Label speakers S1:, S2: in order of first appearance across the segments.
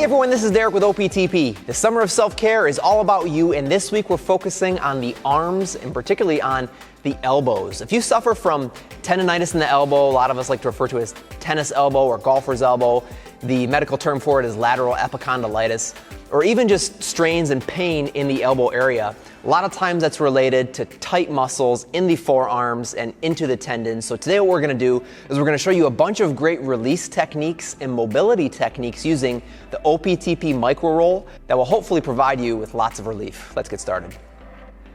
S1: everyone, this is Derek with OPTP. The summer of self-care is all about you, and this week we're focusing on the arms and particularly on the elbows. If you suffer from tendonitis in the elbow, a lot of us like to refer to it as tennis elbow or golfer's elbow. The medical term for it is lateral epicondylitis, or even just strains and pain in the elbow area. A lot of times that's related to tight muscles in the forearms and into the tendons. So today what we're going to do is we're going to show you a bunch of great release techniques and mobility techniques using the OPTP MicroRoll that will hopefully provide you with lots of relief. Let's get started.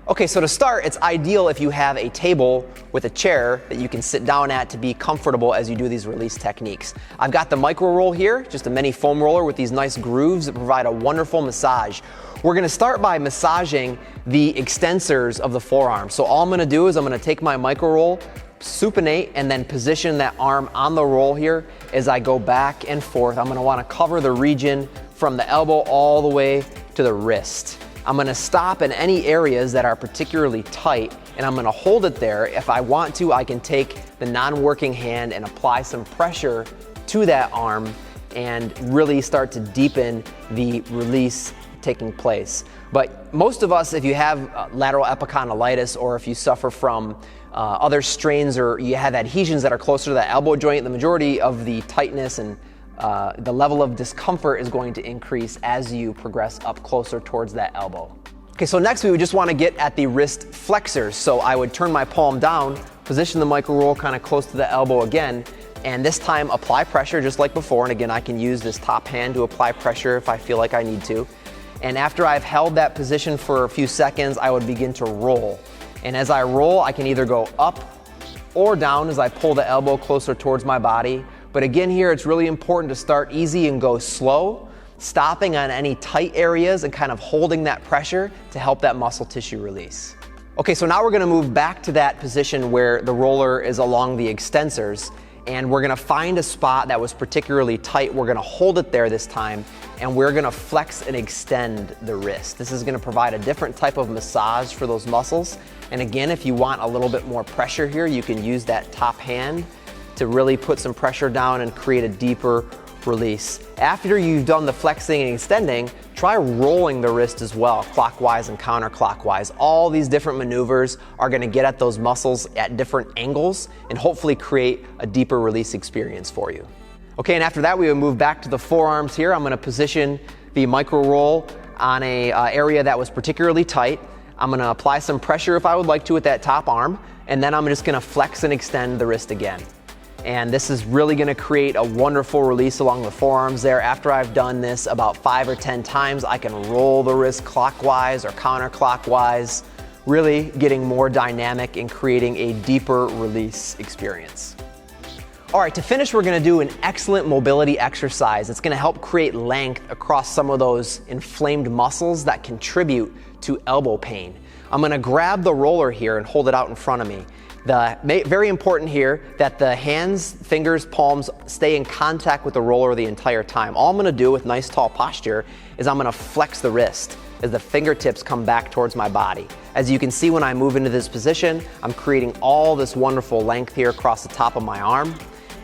S1: Okay, so to start, it's ideal if you have a table with a chair that you can sit down at to be comfortable as you do these release techniques. I've got the MicroRoll here, just a mini foam roller with these nice grooves that provide a wonderful massage. We're gonna start by massaging the extensors of the forearm. So all I'm gonna do is I'm gonna take my MicroRoll, supinate, and then position that arm on the roll here as I go back and forth. I'm gonna wanna cover the region from the elbow all the way to the wrist. I'm gonna stop in any areas that are particularly tight, and I'm gonna hold it there. If I want to, I can take the non-working hand and apply some pressure to that arm and really start to deepen the release taking place. But most of us, if you have lateral epicondylitis, or if you suffer from other strains, or you have adhesions that are closer to the elbow joint, the majority of the tightness and the level of discomfort is going to increase as you progress up closer towards that elbow. Okay, so next we would just want to get at the wrist flexors. So I would turn my palm down, position the MicroRoll kind of close to the elbow again, and this time apply pressure just like before. And again, I can use this top hand to apply pressure if I feel like I need to. And after I've held that position for a few seconds, I would begin to roll. And as I roll, I can either go up or down as I pull the elbow closer towards my body. But again here, it's really important to start easy and go slow, stopping on any tight areas and kind of holding that pressure to help that muscle tissue release. Okay, so now we're gonna move back to that position where the roller is along the extensors, and we're gonna find a spot that was particularly tight. We're gonna hold it there this time, and we're gonna flex and extend the wrist. This is gonna provide a different type of massage for those muscles. And again, if you want a little bit more pressure here, you can use that top hand to really put some pressure down and create a deeper release. After you've done the flexing and extending, try rolling the wrist as well, clockwise and counterclockwise. All these different maneuvers are gonna get at those muscles at different angles and hopefully create a deeper release experience for you. Okay, and after that, we will move back to the forearms here. I'm gonna position the MicroRoll on a area that was particularly tight. I'm gonna apply some pressure if I would like to with that top arm, and then I'm just gonna flex and extend the wrist again. And this is really gonna create a wonderful release along the forearms there. After I've done this about 5 or 10 times, I can roll the wrist clockwise or counterclockwise, really getting more dynamic and creating a deeper release experience. All right, to finish, we're gonna do an excellent mobility exercise. It's gonna help create length across some of those inflamed muscles that contribute to elbow pain. I'm gonna grab the roller here and hold it out in front of me. Very important here that the hands, fingers, palms stay in contact with the roller the entire time. All I'm gonna do with nice tall posture is I'm gonna flex the wrist as the fingertips come back towards my body. As you can see, when I move into this position, I'm creating all this wonderful length here across the top of my arm.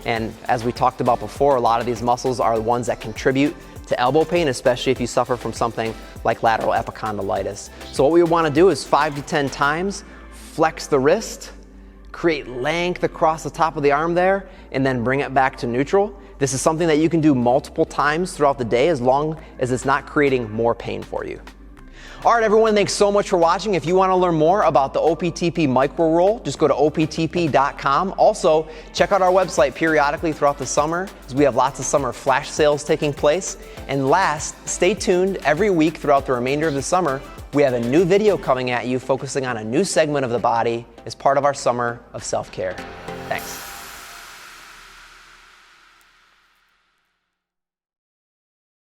S1: And as we talked about before, a lot of these muscles are the ones that contribute to elbow pain, especially if you suffer from something like lateral epicondylitis. So what we wanna do is 5 to 10 times, flex the wrist, create length across the top of the arm there, and then bring it back to neutral. This is something that you can do multiple times throughout the day as long as it's not creating more pain for you. All right, everyone, thanks so much for watching. If you want to learn more about the OPTP MicroRoll, just go to optp.com. Also, check out our website periodically throughout the summer, as we have lots of summer flash sales taking place. And last, stay tuned every week throughout the remainder of the summer. We have a new video coming at you focusing on a new segment of the body as part of our summer of self-care. Thanks.